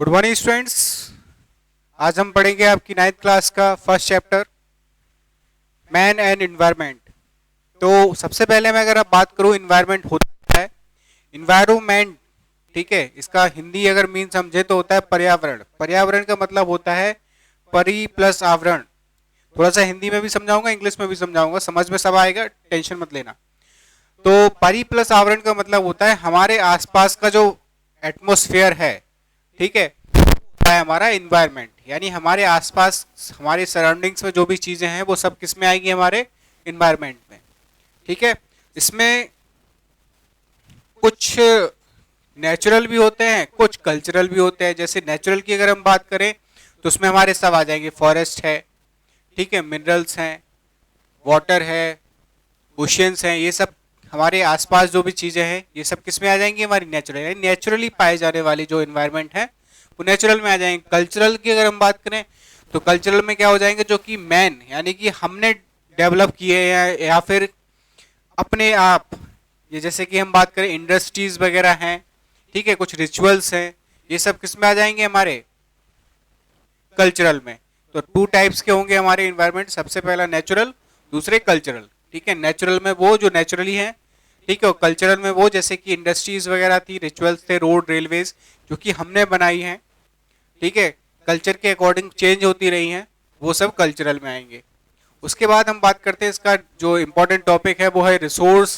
Good morning students. आज हम पढ़ेंगे आपकी 9th क्लास का first chapter man and environment. तो सबसे पहले मैं अगर आप बात करूं एनवायरनमेंट होता क्या है। एनवायरनमेंट, ठीक है, इसका हिंदी अगर मीन समझे तो होता है पर्यावरण। पर्यावरण का मतलब होता है परि प्लस आवरण। थोड़ा सा हिंदी में भी समझाऊंगा, इंग्लिश में भी समझाऊंगा, समझ में सब आएगा, टेंशन मत लेना। तो परि प्लस आवरण का मतलब होता है हमारे आसपास का जो एटमॉस्फेयर है, ठीक है हमारा एनवायरनमेंट, यानी हमारे आसपास हमारे सराउंडिंग्स में जो भी चीजें हैं वो सब किस में आएगी, हमारे एनवायरनमेंट में। ठीक है, इसमें कुछ नेचुरल भी होते हैं, कुछ कल्चरल भी होते हैं। जैसे नेचुरल की अगर हम बात करें तो उसमें हमारे सब आ जाएंगे, फॉरेस्ट है, ठीक है, मिनरल्स हैं, वाटर है, ओशियंस हैं, ये सब हमारे आसपास जो भी चीजें हैं ये सब किस में आ जाएंगी, हमारी नेचुरल, यानी नेचुरली पाए जाने वाली जो एनवायरनमेंट है वो नेचुरल में आ जाएंगे। कल्चरल की अगर हम बात करें तो कल्चरल में क्या हो जाएंगे, जो कि मैन यानी कि हमने डेवलप किए हैं या फिर अपने आप, ये जैसे कि हम बात करें इंडस्ट्रीज वगैरह हैं, ठीक है, कुछ रिचुअल्स हैं, ये सब किस में आ जाएंगे, हमारे कल्चरल में। तो टू टाइप्स के होंगे हमारे एनवायरनमेंट, सबसे पहला नेचुरल, दूसरे कल्चरल। ठीक है, नेचुरल में वो जो नेचुरली है, ठीक है, और कल्चरल में वो जैसे कि इंडस्ट्रीज वगैरह थी, रिचुअल्स थे, रोड रेलवेज जो कि हमने बनाई हैं, ठीक है, कल्चर के अकॉर्डिंग चेंज होती रही हैं, वो सब कल्चरल में आएंगे। उसके बाद हम बात करते हैं, इसका जो इंपॉर्टेंट टॉपिक है वो है resource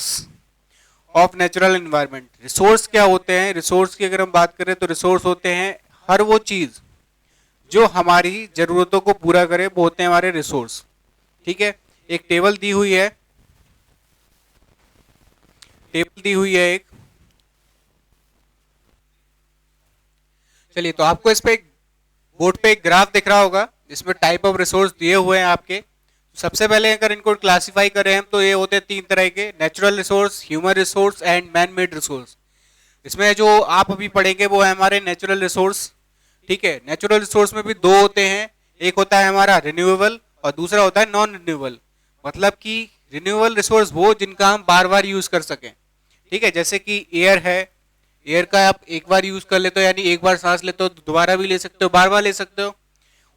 of natural environment. Resource क्या होते हैं, रिसोर्स की अगर हम बात करें तो रिसोर्स होते हैं हर वो चीज जो हमारी जरूरतों को पूरा करे, वो होते हैं हमारे रिसोर्स। ठीक है, एक टेबल दी हुई है, टेबल दी हुई है एक, चलिए, तो आपको इस पे बोर्ड पे एक ग्राफ दिख रहा होगा, इसमें टाइप ऑफ रिसोर्स दिए हुए हैं आपके। सबसे पहले अगर इनको क्लासिफाई करें हम तो ये होते हैं तीन तरह के, natural resource, human resource and man made resource. इसमें जो आप अभी पढ़ेंगे वो है हमारे नेचुरल रिसोर्स। ठीक है, नेचुरल रिसोर्स में भी दो होते हैं, एक होता है हमारा रिन्यूएबल और दूसरा होता है नॉन रिन्यूएबल। मतलब कि रिन्यूएबल रिसोर्स वो जिनका हम बार बार यूज कर सकें। ठीक है, जैसे कि एयर है, एयर का आप एक बार यूज कर लेते हो, यानी एक बार सांस लेते हो तो दोबारा भी ले सकते हो, बार बार ले सकते हो।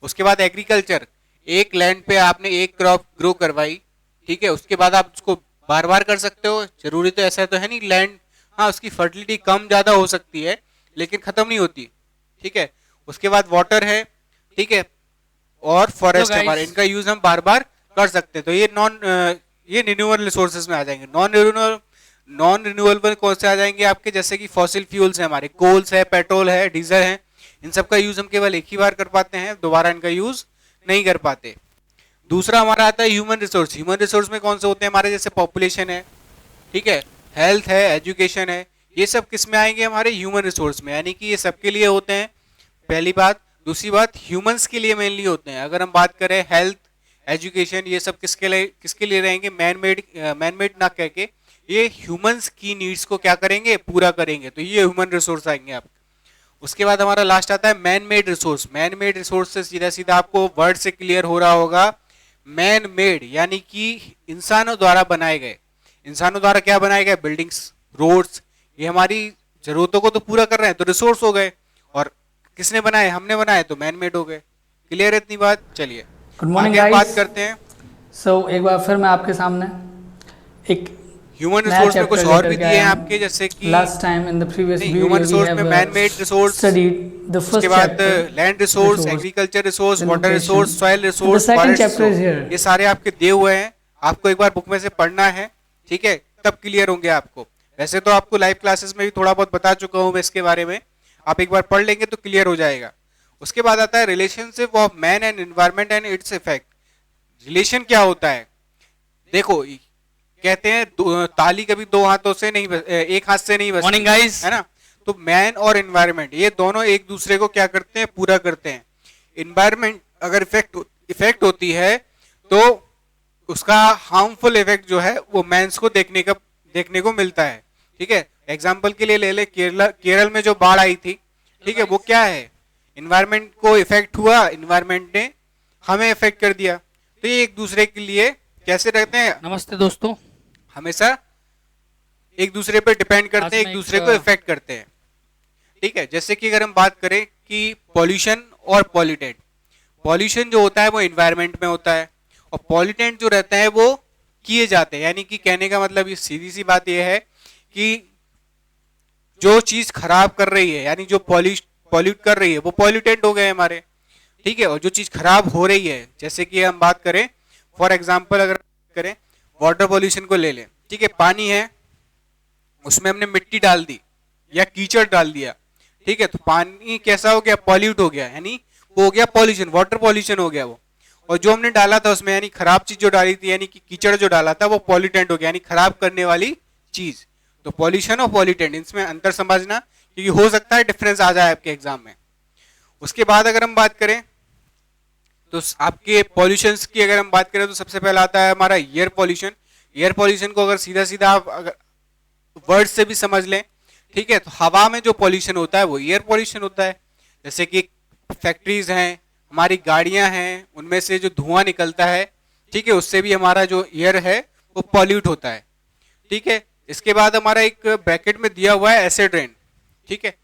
उसके बाद एग्रीकल्चर, एक लैंड पे आपने एक क्रॉप ग्रो करवाई, ठीक है, उसके बाद आप उसको बार बार कर सकते हो, जरूरी तो ऐसा तो है नहीं लैंड, हाँ उसकी फर्टिलिटी कम ज्यादा हो सकती है लेकिन खत्म नहीं होती। ठीक है, उसके बाद वाटर है, ठीक है, और फॉरेस्ट हमारे, इनका यूज हम बार बार कर सकते हैं। तो ये रिन्यूएबल रिसोर्सेज में आ जाएंगे। नॉन रिन्यूएबल कौन से आ जाएंगे आपके, जैसे कि फॉसिल फ्यूल्स है हमारे, कोल्स है, पेट्रोल है, डीजल है, इन सब का यूज हम केवल एक ही बार कर पाते हैं, दोबारा इनका यूज नहीं कर पाते। दूसरा हमारा आता है ह्यूमन रिसोर्स। ह्यूमन रिसोर्स में कौन से होते हैं हमारे, जैसे पॉपुलेशन है, ठीक है, हेल्थ है, एजुकेशन है, ये सब किस में आएंगे, हमारे ह्यूमन रिसोर्स में, यानी कि ये सबके लिए होते हैं, पहली बात। दूसरी बात, ह्यूमंस के लिए मेनली होते हैं। अगर हम बात करें हेल्थ, एजुकेशन, ये सब किसके लिए रहेंगे, मैन मेड ना कह के ये ह्यूमंस की नीड्स को क्या करेंगे, पूरा करेंगे, तो ये ह्यूमन रिसोर्स आएंगे आप। उसके बाद हमारा लास्ट आता है man made resource. Man made resource से सीधा सीधा आपको वर्ड से क्लियर हो रहा होगा, मैन मेड यानी कि इंसानों द्वारा बनाए गए। इंसानों द्वारा क्या बनाए गए, बिल्डिंग्स, रोड्स, ये हमारी जरूरतों को तो पूरा कर रहे हैं, तो रिसोर्स हो गए, और किसने बनाए, हमने बनाए, तो मैन मेड हो गए। क्लियर है इतनी बात। चलिए गुड मॉर्निंग आगे बात गाइस। करते हैं। एक बार फिर मैं आपके सामने एक ह्यूमन नया रिसोर्स में कुछ चैप्टर और भी लेकर के दिए हैं आया आपके, जैसे हूँ। कि last time in the previous video human we resource में have man made resource, studied the उसके फर्स्ट बाद chapter land resource, resource, agriculture resource, the water location. Resource, soil the resource, second forest chapter is resource, here. ये सारे आपके दिए हुए हैं, आपको एक बार बुक में से पढ़ना है, ठीक है, तब क्लियर होंगे आपको। वैसे तो आपको लाइव क्लासेस में भी थोड़ा बहुत बता चुका हूं मैं इसके बारे में, आप एक बार पढ़ लेंगे तो क्लियर हो जाएगा। उसके बाद आता है relationship of man and environment and its effect. Relation क्या होता है, देखो कहते हैं ताली कभी दो हाथों से नहीं एक हाथ से नहीं बजती। मॉर्निंग गाइस, है ना। तो मैन और एनवायरनमेंट ये दोनों एक दूसरे को क्या करते हैं, पूरा करते हैं। एनवायरनमेंट अगर इफेक्ट होती है तो उसका हार्मफुल इफेक्ट जो है वो मैंस को देखने को मिलता है। ठीक है, एग्जाम्पल के लिए ले ले केरल में जो बाढ़ आई थी, ठीक है, वो क्या है, एनवायरनमेंट को इफेक्ट हुआ, एनवायरनमेंट ने हमें इफेक्ट कर दिया। तो ये एक दूसरे के लिए कैसे रहते हैं, नमस्ते दोस्तों, हमेशा एक दूसरे पर डिपेंड करते हैं, एक दूसरे को इफेक्ट करते हैं। ठीक है, जैसे कि अगर हम बात करें कि पॉल्यूशन और पॉल्यूटेंट। पॉल्यूशन जो होता है वो इन्वायरमेंट में होता है, और पॉल्यूटेंट जो रहते हैं वो किए जाते हैं। यानी कि कहने का मतलब ये सीधी सी बात ये है कि जो चीज खराब कर रही है, यानी जो पॉल्यूट कर रही है, वो पॉल्यूटेंट हो गए हमारे। ठीक है, और जो चीज खराब हो रही है, जैसे कि हम बात करें फॉर एग्जाम्पल, अगर करें वाटर पॉल्यूशन को ले लें। ठीक है, पानी है, उसमें हमने मिट्टी डाल दी या कीचड़ डाल दिया। ठीक है, तो पानी कैसा हो गया? पॉल्यूट हो गया, यानी वो हो गया पॉल्यूशन, वाटर पॉल्यूशन हो गया वो। और जो हमने डाला था उसमें, यानी खराब चीज जो डाली थी, यानी कि कीचड़ जो डाला था, वो पॉल्यूटेंट हो गया, यानी खराब करने वाली चीज। तो पॉल्यूशन और पॉल्यूटेंट, इसमें अंतर समझना, क्योंकि हो सकता है डिफरेंस आ जाए आपके एग्जाम में। उसके बाद अगर हम बात करें तो आपके पॉल्यूशंस की अगर हम बात करें तो सबसे पहला आता है हमारा एयर पॉल्यूशन। एयर पॉल्यूशन को अगर सीधा सीधा आप अगर वर्ड से भी समझ लें, ठीक है, तो हवा में जो पॉल्यूशन होता है वो एयर पॉल्यूशन होता है। जैसे कि फैक्ट्रीज हैं, हमारी गाड़ियां हैं, उनमें से जो धुआं निकलता है, ठीक है, उससे भी हमारा जो एयर है वो पॉल्यूट होता है। ठीक है, इसके बाद हमारा एक ब्रैकेट में दिया हुआ है एसिड रेन। ठीक है,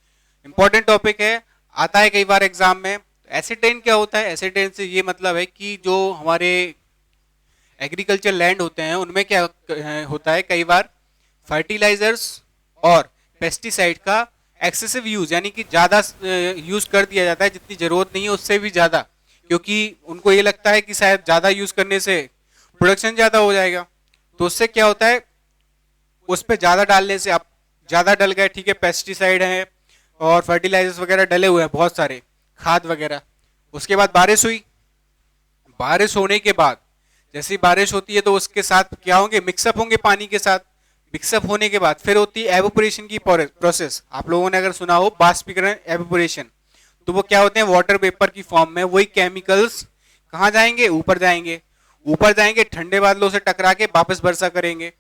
इंपॉर्टेंट टॉपिक है, आता है कई बार एग्जाम में। एसिड रेन क्या होता है? एसिड रेन से ये मतलब है कि जो हमारे एग्रीकल्चर लैंड होते हैं उनमें क्या होता है, कई बार फर्टिलाइजर्स और पेस्टिसाइड का एक्सेसिव यूज, यानी कि ज्यादा यूज कर दिया जाता है, जितनी जरूरत नहीं है उससे भी ज्यादा, क्योंकि उनको ये लगता है कि शायद ज्यादा यूज करने से प्रोडक्शन ज्यादा हो जाएगा। तो उससे क्या होता है, उस पर ज्यादा डालने से आप ज्यादा डल गए। ठीक है, पेस्टिसाइड है और फर्टिलाइजर्स वगैरह डले हुए हैं बहुत सारे, खाद वगैरह। उसके बाद बारिश हुई, बारिश होने के बाद जैसी बारिश होती है तो उसके साथ क्या होंगे, मिक्सअप होंगे पानी के साथ। मिक्सअप होने के बाद फिर होती है एवोपोरेशन की प्रोसेस। आप लोगों ने अगर सुना हो बाष्पीकरण, एवोपोरेशन, तो वो क्या होते हैं, वाटर वेपर की फॉर्म में वही केमिकल्स कहाँ जाएंगे, ऊपर जाएंगे। ऊपर जाएंगे, ठंडे बादलों से टकरा के वापस वर्षा करेंगे।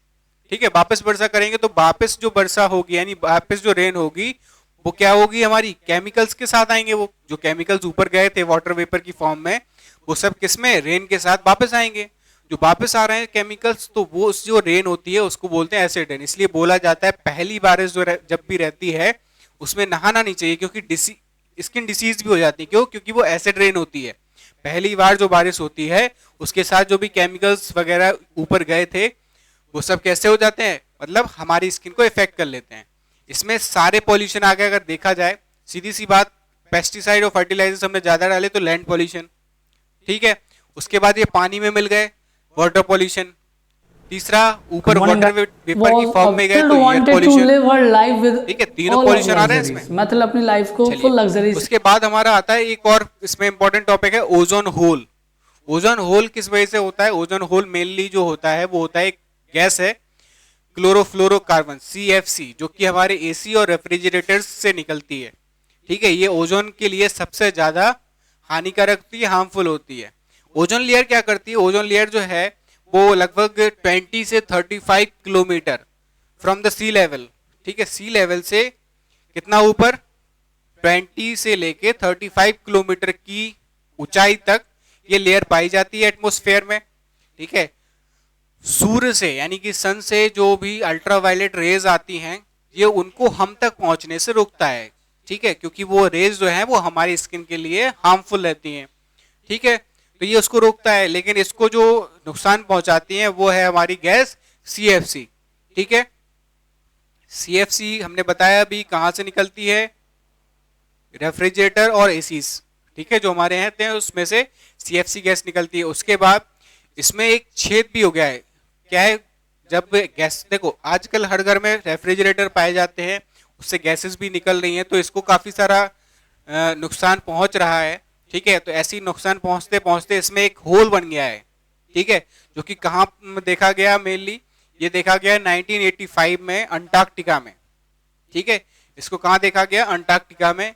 ठीक है, वापस वर्षा करेंगे तो वापस जो वर्षा होगी, यानी वापस जो रेन होगी, वो क्या होगी, हमारी केमिकल्स के साथ आएंगे। वो जो केमिकल्स ऊपर गए थे वाटर वेपर की फॉर्म में, वो सब किसमें, रेन के साथ वापस आएंगे। जो वापस आ रहे हैं केमिकल्स, तो वो जो रेन होती है उसको बोलते हैं एसिड रेन। इसलिए बोला जाता है पहली बारिश जो जब भी रहती है उसमें नहाना नहीं चाहिए, क्योंकि स्किन डिसीज भी हो जाती है। क्यों? क्योंकि वो एसिड रेन होती है। पहली बार जो बारिश होती है उसके साथ जो भी केमिकल्स वगैरह ऊपर गए थे वो सब कैसे हो जाते हैं, मतलब हमारी स्किन को इफेक्ट कर लेते हैं। इसमें सारे पॉल्यूशन आ गए। अगर देखा जाए सीधी सी बात, पेस्टिसाइड और फर्टिलाइजर्स हमने ज्यादा डाले तो लैंड पॉल्यूशन। ठीक है, उसके बाद ये पानी में मिल गए, वाटर पॉल्यूशन। तीसरा, ऊपर वाटर वेपर की फॉर्म में गए तो एयर पॉल्यूशन। ठीक है, तीनों पॉल्यूशन आ रहे हैं इसमें, मतलब अपनी लाइफ को फुल लग्जरी। उसके बाद हमारा आता है एक और इसमें इंपॉर्टेंट टॉपिक है ओजोन होल। ओजोन होल किस वजह से होता है? ओजोन होल मेनली जो होता है वो होता है एक गैस है, क्लोरोफ्लोरोकार्बन, CFC, जो कि हमारे एसी और रेफ्रिजरेटर्स से निकलती है। ठीक है, ये ओजोन के लिए सबसे ज्यादा हानिकारक होती है, हार्मफुल होती है। ओजोन लेयर क्या करती है? ओजोन लेयर जो है वो लगभग 20 से 35 kilometre from the sea level, ठीक है, सी लेवल से कितना ऊपर, 20 से लेके 35 किलोमीटर की ऊंचाई तक ये लेयर पाई जाती है एटमॉस्फेयर में। ठीक है, सूर्य से यानी कि सन से जो भी अल्ट्रावायलेट रेज आती हैं, ये उनको हम तक पहुंचने से रोकता है। ठीक है, क्योंकि वो रेज जो है वो हमारी स्किन के लिए हार्मफुल रहती हैं। ठीक है, तो ये उसको रोकता है, लेकिन इसको जो नुकसान पहुंचाती है वो है हमारी गैस CFC। ठीक है, CFC हमने बताया अभी कहां से निकलती है, रेफ्रिजरेटर और एसीज। ठीक है, जो हमारे यहाँ हैं उसमें से CFC गैस निकलती है। उसके बाद इसमें एक छेद भी हो गया है, क्या है, जब गैस, देखो आजकल हर घर में रेफ्रिजरेटर पाए जाते हैं, उससे गैसेस भी निकल रही हैं, तो इसको काफी सारा नुकसान पहुंच रहा है। ठीक है, तो ऐसी नुकसान पहुंचते पहुंचते इसमें एक होल बन गया है। ठीक है, जो कि कहाँ देखा गया, मेनली ये देखा गया 1985 में अंटार्कटिका में। ठीक है, इसको कहाँ देखा गया, अंटार्कटिका में,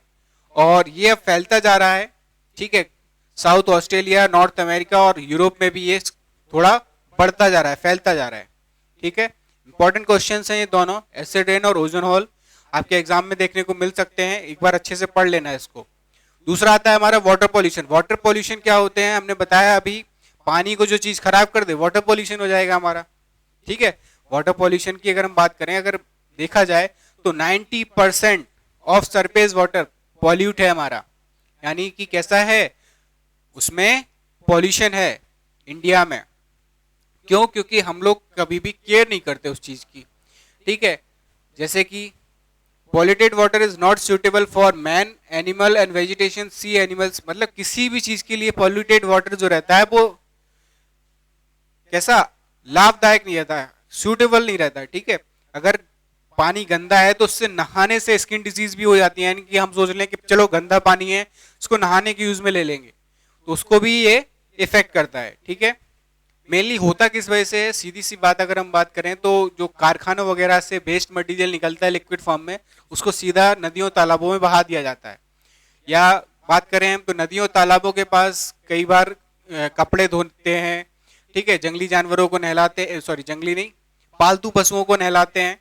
और ये अब फैलता जा रहा है। ठीक है, साउथ ऑस्ट्रेलिया, नॉर्थ अमेरिका और यूरोप में भी ये थोड़ा बढ़ता जा रहा है, फैलता जा रहा है। ठीक है, इंपॉर्टेंट क्वेश्चंस हैं ये दोनों, एसिड रेन और ओजोन होल, आपके एग्जाम में देखने को मिल सकते हैं, एक बार अच्छे से पढ़ लेना है इसको। दूसरा आता है हमारा वाटर पॉल्यूशन। वाटर पॉल्यूशन क्या होते हैं, हमने बताया अभी, पानी को जो चीज खराब कर दे वाटर पॉल्यूशन हो जाएगा हमारा। ठीक है, वाटर पॉल्यूशन की अगर हम बात करें, अगर देखा जाए तो 90% ऑफ सरफेस वाटर पॉल्यूट है हमारा। यानी कि कैसा है, उसमें पॉल्यूशन है इंडिया में। क्यों? क्योंकि हम लोग कभी भी केयर नहीं करते उस चीज की, ठीक है। जैसे कि polluted water is not suitable for man, animal and vegetation, sea animals, मतलब किसी भी चीज के लिए पॉल्यूटेड वाटर जो रहता है वो कैसा, लाभदायक नहीं रहता है, सूटेबल नहीं रहता है, ठीक है। अगर पानी गंदा है तो उससे नहाने से स्किन डिजीज भी हो जाती है, यानी कि हम सोच लें कि चलो गंदा पानी है इसको नहाने के यूज में ले लेंगे, तो उसको भी ये इफेक्ट करता है, ठीक है। मेनली होता किस वजह से है, सीधी सी बात अगर हम बात करें तो जो कारखानों वगैरह से वेस्ट मटेरियल निकलता है लिक्विड फॉर्म में, उसको सीधा नदियों तालाबों में बहा दिया जाता है। या बात करें हम तो नदियों तालाबों के पास कई बार कपड़े धोते हैं, ठीक है, जंगली जानवरों को नहलाते, सॉरी जंगली नहीं, पालतू पशुओं को नहलाते हैं,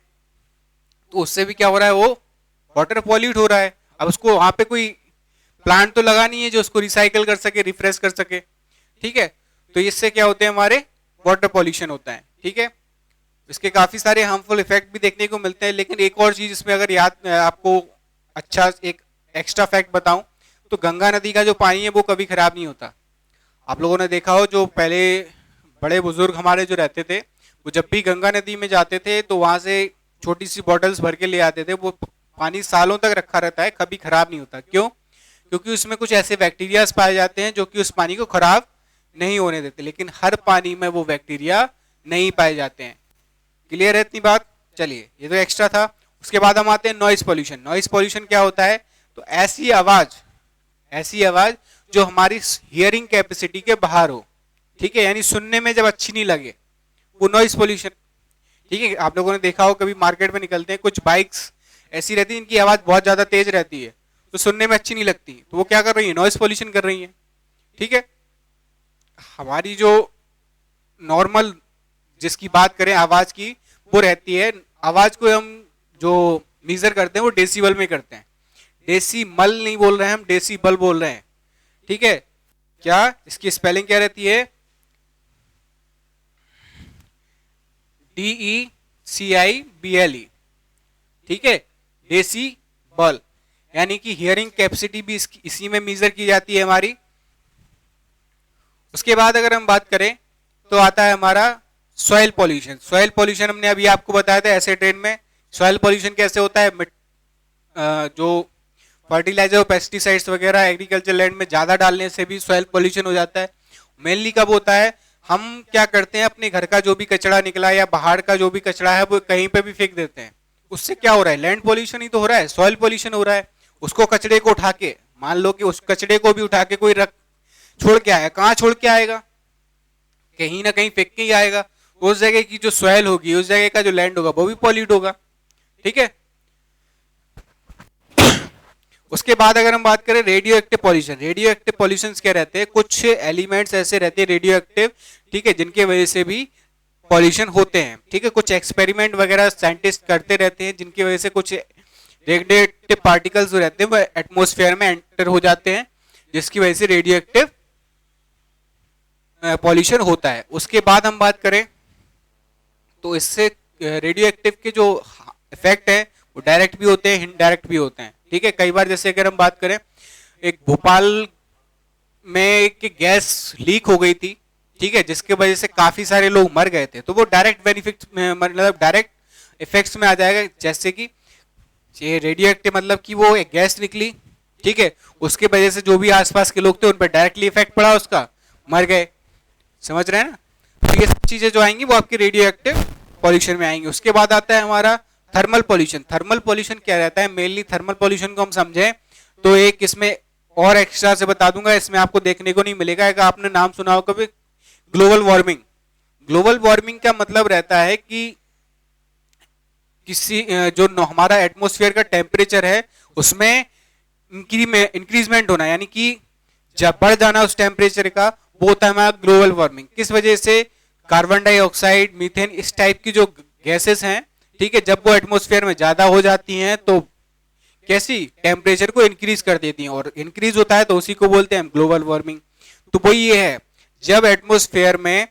तो उससे भी क्या हो रहा है, वो वाटर पॉल्यूट हो रहा है। अब उसको वहां पे कोई प्लांट तो लगा नहीं है जो उसको रिसाइकल कर सके, रिफ्रेश कर सके, ठीक है। तो इससे क्या होते हैं, हमारे वाटर पॉल्यूशन होता है, ठीक है। इसके काफी सारे हार्मफुल इफेक्ट भी देखने को मिलते हैं। लेकिन एक और चीज इसमें अगर याद आपको अच्छा एक एक्स्ट्रा फैक्ट बताऊं तो गंगा नदी का जो पानी है वो कभी खराब नहीं होता। आप लोगों ने देखा हो, जो पहले बड़े बुजुर्ग हमारे जो रहते थे वो जब भी गंगा नदी में जाते थे तो वहां से छोटी सी बॉटल्स भर के ले आते थे। वो पानी सालों तक रखा रहता है, कभी खराब नहीं होता। क्यों? क्योंकि उसमें कुछ ऐसे बैक्टीरियाज पाए जाते हैं जो कि उस पानी को खराब नहीं होने देते। लेकिन हर पानी में वो बैक्टीरिया नहीं पाए जाते हैं। क्लियर है इतनी बात? चलिए, ये तो एक्स्ट्रा था। उसके बाद हम आते हैं नॉइज पॉल्यूशन। नॉइज पॉल्यूशन क्या होता है? तो ऐसी आवाज जो हमारी हियरिंग कैपेसिटी के बाहर हो, ठीक है, यानी सुनने में जब अच्छी नहीं लगे, वो नॉइज पॉल्यूशन, ठीक है। आप लोगों ने देखा हो कभी मार्केट में निकलते हैं कुछ बाइक्स ऐसी रहती है इनकी आवाज बहुत ज्यादा तेज रहती है तो सुनने में अच्छी नहीं लगती, तो वो क्या कर रही है, नॉइज पॉल्यूशन कर रही है, ठीक है। हमारी जो नॉर्मल जिसकी बात करें आवाज की, वो रहती है, आवाज को हम जो मेजर करते हैं वो डेसिबल में करते हैं। डेसिमल नहीं बोल रहे हैं हम, डेसिबल बोल रहे हैं, ठीक है। क्या इसकी स्पेलिंग क्या रहती है? DECIBLE, ठीक है, डेसिबल, यानी कि हियरिंग कैपेसिटी भी इसी में मेजर की जाती है हमारी। उसके बाद अगर हम बात करें तो आता है हमारा सॉइल पॉल्यूशन। सॉइल पॉल्यूशन हमने अभी आपको बताया था ऐसे ट्रेन में। सॉइल पॉल्यूशन कैसे होता है? जो फर्टिलाइजर और पेस्टिसाइड्स वगैरह एग्रीकल्चर लैंड में ज्यादा डालने से भी सॉइल पॉल्यूशन हो जाता है। मेनली कब होता है? हम क्या करते हैं, अपने घर का जो भी कचरा निकला या बाहर का जो भी कचरा है वो कहीं पे भी फेंक देते हैं। उससे क्या हो रहा है? लैंड पॉल्यूशन ही तो हो रहा है, सॉइल पॉल्यूशन हो रहा है। उसको कचरे को उठा के, मान लो कि उस कचरे को भी उठा के कोई रख छोड़ के आया, कहाँ छोड़ के आएगा? कहीं ना कहीं फेंक के ही आएगा। उस जगह की जो सॉइल होगी, उस जगह का जो लैंड होगा वो भी पॉल्यूट होगा, ठीक है। उसके बाद अगर हम बात करें radio active pollution. Radio active pollution क्या रहते हैं? कुछ एलिमेंट्स ऐसे रहते हैं रेडियो एक्टिव, ठीक है, जिनके वजह से भी पॉल्यूशन होते हैं, ठीक है। कुछ एक्सपेरिमेंट वगैरह साइंटिस्ट करते रहते हैं जिनकी वजह से कुछ रेडियो एक्टिव पार्टिकल्स जो रहते हैं वो एटमॉस्फेयर में एंटर हो जाते हैं, जिसकी वजह से रेडियो एक्टिव पॉल्यूशन होता है। उसके बाद हम बात करें तो इससे रेडियो एक्टिव के जो इफेक्ट है वो डायरेक्ट भी होते हैं, इनडायरेक्ट भी होते हैं, ठीक है। कई बार जैसे अगर हम बात करें, एक भोपाल में एक गैस लीक हो गई थी, ठीक है, जिसके वजह से काफी सारे लोग मर गए थे, तो वो डायरेक्ट बेनिफिट मतलब डायरेक्ट इफेक्ट्स में आ जाएगा। जैसे कि ये रेडियो एक्टिव मतलब कि वो एक गैस निकली, ठीक है, उसके वजह से जो भी आसपास के लोग थे उन पर डायरेक्टली इफेक्ट पड़ा, उसका मर गए। समझ रहे हैं ना? तो ये सब चीजें जो आएंगी वो आपके रेडियो एक्टिव पॉल्यूशन में आएंगी। उसके बाद आता है हमारा थर्मल पॉल्यूशन। थर्मल पॉल्यूशन क्या रहता है? मेनली थर्मल पॉल्यूशन को हम समझें तो एक इसमें और एक्स्ट्रा से बता दूंगा, इसमें आपको देखने को नहीं मिलेगा। एक आपने नाम सुना होगा कभी, ग्लोबल वार्मिंग। ग्लोबल वार्मिंग का मतलब रहता है कि किसी जो हमारा एटमॉस्फेयर का टेम्परेचर है उसमें इंक्रीजमेंट होना, यानी कि जब बढ़ जाना उस टेम्परेचर का, वो होता है हमारा ग्लोबल वार्मिंग। किस वजह से? कार्बन डाइऑक्साइड, मीथेन, इस टाइप की जो गैसेस हैं, ठीक है, जब वो एटमॉस्फेयर में ज्यादा हो जाती हैं तो कैसी टेम्परेचर को इंक्रीज कर देती हैं, और इंक्रीज होता है तो उसी को बोलते हैं ग्लोबल वार्मिंग। तो वो ये है, जब एटमॉस्फेयर में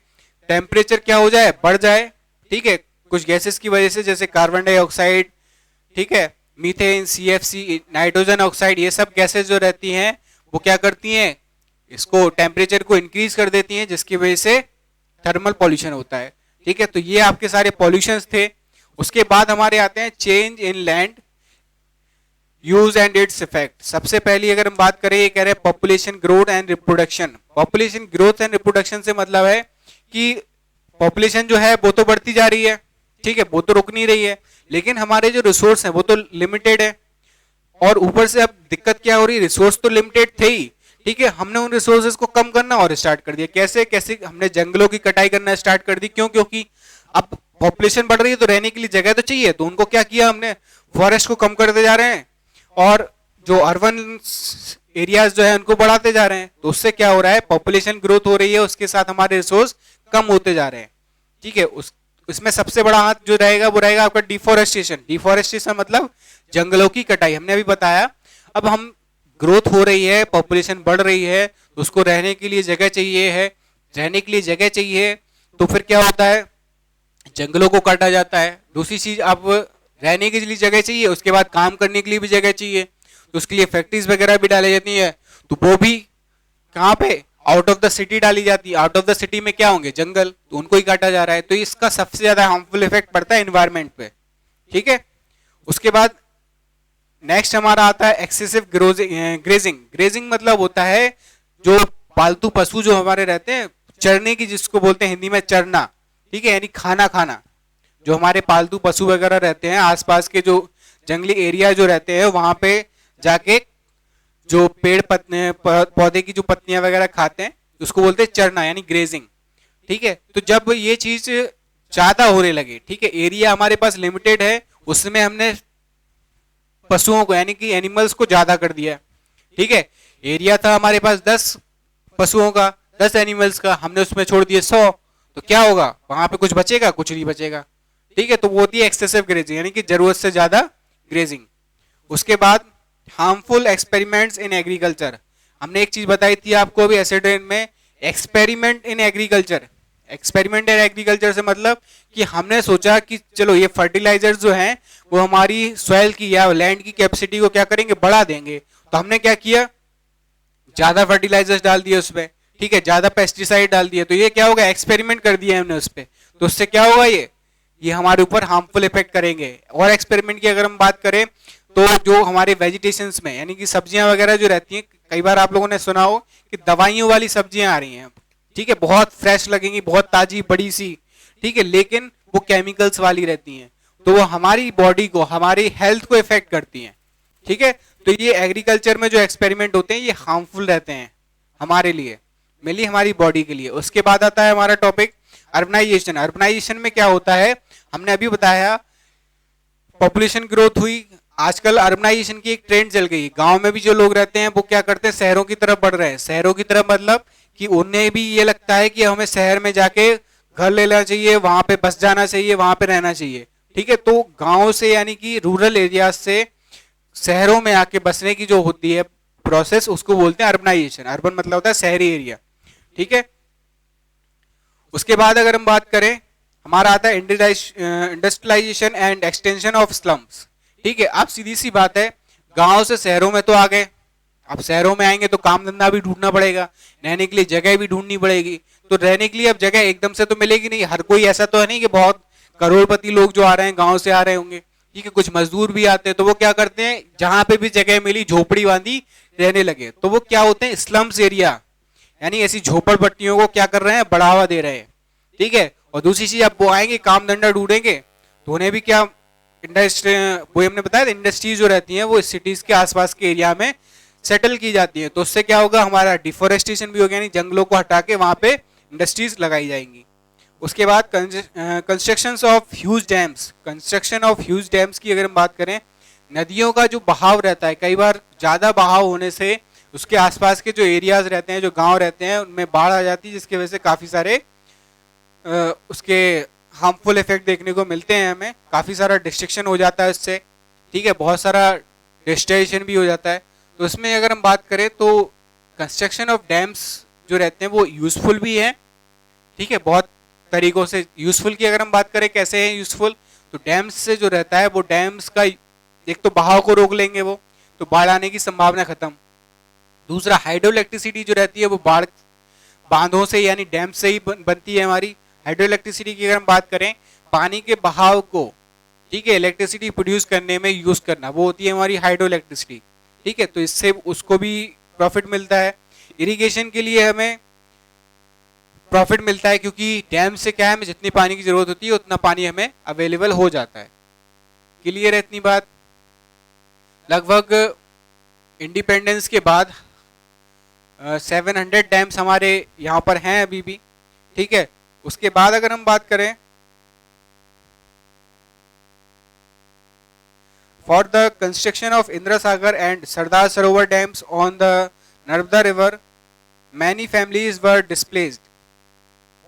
टेम्परेचर क्या हो जाए, बढ़ जाए, ठीक है, कुछ गैसेस की वजह से, जैसे कार्बन डाइऑक्साइड, ठीक है, मीथेन, CFC, नाइट्रोजन ऑक्साइड, ये सब गैसेस जो रहती हैं वो क्या करती हैं, इसको टेम्परेचर को इंक्रीज कर देती हैं, जिसकी वजह से थर्मल पॉल्यूशन होता है। ठीक है, तो ये आपके सारे पॉल्यूशंस थे। उसके बाद हमारे आते हैं change in land use and its effect. सबसे पहली अगर हम बात करें, ये कह रहे हैं population growth and reproduction. Population growth and reproduction से मतलब है कि पॉपुलेशन जो है वो तो बढ़ती जा रही है, ठीक है, वो तो रुक नहीं रही है, लेकिन हमारे जो रिसोर्स हैं वो तो लिमिटेड है। और ऊपर से अब दिक्कत क्या हो रही है, रिसोर्स तो लिमिटेड थे ही, ठीक है, हमने उन रिसोर्सेज को कम करना और स्टार्ट कर दिया। कैसे कैसे हमने जंगलों की कटाई करना स्टार्ट कर दी। क्यों? क्योंकि अब पॉपुलेशन बढ़ रही है तो रहने के लिए जगह तो चाहिए, तो उनको क्या किया हमने, फॉरेस्ट को कम करते जा रहे हैं और जो अर्बन एरियाज जो है उनको बढ़ाते जा रहे हैं। तो उससे क्या हो रहा है, पॉपुलेशन ग्रोथ हो रही है, उसके साथ हमारे रिसोर्स कम होते जा रहे हैं। ठीक है, उसमें सबसे बड़ा हाथ जो रहेगा वो रहेगा आपका डिफोरेस्टेशन। डिफोरेस्टेशन मतलब जंगलों की कटाई, हमने अभी बताया। अब हम ग्रोथ हो रही है, पॉपुलेशन बढ़ रही है, तो उसको रहने के लिए जगह चाहिए है, रहने के लिए जगह चाहिए, तो फिर क्या होता है, जंगलों को काटा जाता है। दूसरी चीज, अब रहने के लिए जगह चाहिए, उसके बाद काम करने के लिए भी जगह चाहिए, तो उसके लिए फैक्ट्रीज वगैरह भी डाली जाती है, तो वो भी कहाँ पे, आउट ऑफ द सिटी डाली जाती है। आउट ऑफ द सिटी में क्या होंगे, जंगल, तो उनको ही काटा जा रहा है। तो इसका सबसे ज्यादा हार्मफुल इफेक्ट पड़ता है एनवायरमेंट पे। ठीक है, उसके बाद नेक्स्ट हमारा आता है एक्सेसिव ग्रेजिंग। ग्रेजिंग मतलब होता है जो पालतू पशु जो हमारे रहते हैं, चरने की जिसको बोलते हैं हिंदी में चरना, ठीक है, यानी खाना खाना। जो हमारे पालतू पशु वगैरह रहते हैं, आसपास के जो जंगली एरिया जो रहते हैं, वहां पे जाके जो पेड़ पौधे की जो पत्तियां वगैरह खाते हैं, उसको बोलते हैं चरना, यानी ग्रेजिंग। ठीक है, तो जब ये चीज ज्यादा होने लगे, ठीक है, एरिया हमारे पास लिमिटेड है, उसमें हमने पशुओं को यानी कि एनिमल्स को ज्यादा कर दिया। ठीक है, एरिया था हमारे पास 10 पशुओं का, 10 एनिमल्स का, हमने उसमें छोड़ दिए 100, तो क्या होगा, वहां पे कुछ बचेगा, कुछ नहीं बचेगा। ठीक है, तो वो होती है एक्सेसिव ग्रेजिंग, यानी कि जरूरत से ज्यादा ग्रेजिंग। उसके बाद हार्मफुल एक्सपेरिमेंट्स इन एग्रीकल्चर। हमने एक चीज बताई थी आपको अभी एसिड में, experiment in agriculture. Experiment in agriculture से मतलब कि हमने सोचा कि चलो ये फर्टिलाइजर जो हैं वो हमारी सॉइल की या लैंड की कैपेसिटी को क्या करेंगे, बढ़ा देंगे। तो हमने क्या किया, ज्यादा फर्टिलाइजर्स डाल दिए उसमें, ठीक है, ज्यादा पेस्टिसाइड डाल दिए, तो ये क्या होगा, एक्सपेरिमेंट कर दिया हमने उस पर, तो उससे क्या होगा, ये हमारे ऊपर हार्मफुल इफेक्ट करेंगे। और एक्सपेरिमेंट की अगर हम बात करें तो जो हमारे वेजिटेशंस में यानी कि सब्जियां वगैरह जो रहती हैं, कई बार आप लोगों ने सुना हो कि दवाइयों वाली सब्जियां आ रही हैं, ठीक है, बहुत फ्रेश लगेंगी, बहुत ताजी बड़ी सी, ठीक है, लेकिन वो केमिकल्स वाली रहती हैं, तो वो हमारी बॉडी को, हमारी हेल्थ को इफेक्ट करती हैं। ठीक है, तो ये एग्रीकल्चर में जो एक्सपेरिमेंट होते हैं ये हार्मफुल रहते हैं हमारे लिए, मेनली हमारी बॉडी के लिए। उसके बाद आता है हमारा टॉपिक अर्बनाइजेशन। अर्बनाइजेशन में क्या होता है, हमने अभी बताया पॉपुलेशन ग्रोथ हुई, आजकल अर्बनाइजेशन की एक ट्रेंड चल गई। गांव में भी जो लोग रहते हैं वो क्या करते हैं, शहरों की तरफ बढ़ रहे हैं। शहरों की तरफ मतलब कि उन्हें भी ये लगता है कि हमें शहर में जाके घर ले लेना चाहिए, वहां पे बस जाना चाहिए, वहां पे रहना चाहिए। ठीक है, तो गांव से यानी कि रूरल एरिया से शहरों में आके बसने की जो होती है प्रोसेस, उसको बोलते हैं अर्बनाइजेशन। अर्बन मतलब होता है शहरी एरिया। ठीक है, उसके बाद अगर हम बात करें, हमारा आता है industrialization and extension of slums. ठीक है, अब सीधी सी बात है, गांव से शहरों में तो आ गए, अब शहरों में आएंगे तो काम धंधा भी ढूंढना पड़ेगा, रहने के लिए जगह भी ढूंढनी पड़ेगी। तो रहने के लिए अब जगह एकदम से तो मिलेगी नहीं, हर कोई ऐसा तो है नहीं कि बहुत करोड़पति लोग जो आ रहे हैं गांव से आ रहे होंगे। ठीक है, कुछ मजदूर भी आते हैं, तो वो क्या करते हैं, जहां पे भी जगह मिली झोपड़ी बांधी रहने लगे। तो वो क्या होते हैं, स्लम्स एरिया, यानी ऐसी झोपड़पट्टियों को क्या कर रहे हैं, बढ़ावा दे रहे हैं। ठीक है, और दूसरी चीज, अब वो आएंगे काम धंधा ढूंढेंगे, तो उन्हें भी क्या इंडस्ट्री, वो हमने बताया इंडस्ट्रीज जो रहती हैं वो सिटीज के आसपास के एरिया में सेटल की जाती है। तो उससे क्या होगा, हमारा डिफोरेस्टेशन भी होगा, यानी जंगलों को हटा के वहां पे इंडस्ट्रीज लगाई जाएंगी। उसके बाद construction of huge dams. Construction of huge dams की अगर हम बात करें, नदियों का जो बहाव रहता है, कई बार ज्यादा बहाव होने से उसके आसपास के जो एरियाज रहते हैं, जो गांव रहते हैं, उनमें बाढ़ आ जाती है, जिसकी वजह से काफी सारे उसके हार्मफुल इफेक्ट देखने को मिलते हैं। हमें काफी सारा डिस्ट्रक्शन हो जाता है इससे। ठीक है, बहुत सारा डिस्ट्रेशन भी हो जाता है। तो इसमें अगर हम बात करें तो कंस्ट्रक्शन ऑफ डैम्स जो रहते हैं वो यूजफुल भी है। ठीक है, बहुत तरीकों से यूजफुल की अगर हम बात करें, कैसे है यूजफुल, तो डैम्स से जो रहता है, वो डैम्स का एक तो बहाव को रोक लेंगे वो, तो बाढ़ आने की संभावना खत्म। दूसरा हाइड्रो इलेक्ट्रिसिटी जो रहती है वो बाढ़ बांधों से यानी डैम से ही बनती है हमारी। हाइड्रो इलेक्ट्रिसिटी की अगर हम बात करें, पानी के बहाव को, ठीक है, इलेक्ट्रिसिटी प्रोड्यूस करने में यूज करना, वो होती है हमारी हाइड्रो इलेक्ट्रिसिटी। ठीक है, तो इससे उसको भी प्रॉफिट मिलता है। इरिगेशन के लिए हमें प्रॉफिट मिलता है क्योंकि डैम से क्या है, हमें जितनी पानी की जरूरत होती है उतना पानी हमें अवेलेबल हो जाता है। क्लियर है इतनी बात? लगभग इंडिपेंडेंस के बाद 700 डैम्स हमारे यहाँ पर हैं अभी भी। ठीक है, उसके बाद अगर हम बात करें, for the construction of Indira Sagar and Sardar Sarovar dams on the Narmada river many families were displaced,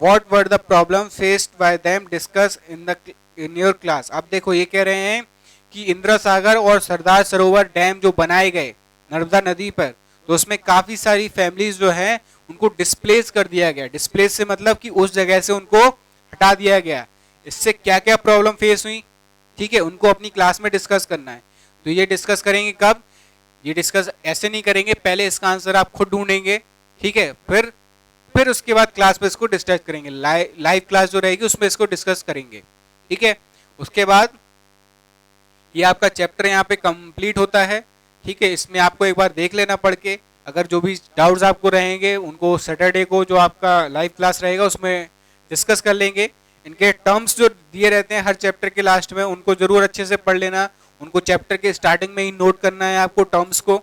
what were the problem faced by them, discuss in your class. अब देखो ये कह रहे हैं कि इंदिरा सागर और सरदार सरोवर डैम जो बनाए गए नर्मदा नदी पर, तो उसमें काफी सारी फैमिलीज जो हैं उनको डिस्प्लेस कर दिया गया। डिस्प्लेस से मतलब कि उस जगह से उनको हटा दिया गया। इससे क्या क्या प्रॉब्लम फेस हुई, ठीक है, उनको अपनी क्लास में डिस्कस करना है। तो ये डिस्कस करेंगे कब? ये डिस्कस ऐसे नहीं करेंगे, पहले इसका आंसर आप खुद ढूंढेंगे, ठीक है, फिर उसके बाद क्लास में इसको डिस्कस करेंगे। लाइव क्लास जो रहेगी उसमें इसको डिस्कस करेंगे। ठीक है, उसके बाद ये आपका चैप्टर यहाँ पे कंप्लीट होता है। ठीक है, इसमें आपको एक बार देख लेना पढ़ के, अगर जो भी डाउट्स आपको रहेंगे उनको सैटरडे को जो आपका लाइव क्लास रहेगा उसमें डिस्कस कर लेंगे। इनके टर्म्स जो दिए रहते हैं हर चैप्टर के लास्ट में, उनको जरूर अच्छे से पढ़ लेना। उनको चैप्टर के स्टार्टिंग में ही नोट करना है आपको टर्म्स को।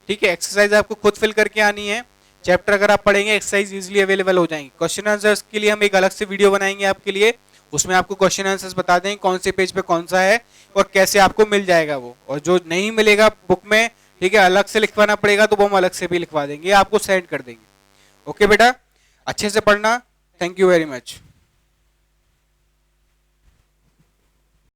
ठीक है, एक्सरसाइज आपको खुद फिल करके आनी है। चैप्टर अगर आप पढ़ेंगे एक्सरसाइज इजीली अवेलेबल हो जाएंगी। क्वेश्चन आंसर्स के लिए हम एक अलग से वीडियो बनाएंगे आपके लिए, उसमें आपको क्वेश्चन आंसर्स बता देंगे कौन से पेज पे कौन सा है और कैसे आपको मिल जाएगा वो। और जो नहीं मिलेगा बुक में, ठीक है, अलग से लिखवाना पड़ेगा तो वो हम अलग से भी लिखवा देंगे, आपको सेंड कर देंगे। ओके बेटा, अच्छे से पढ़ना। Thank you very much.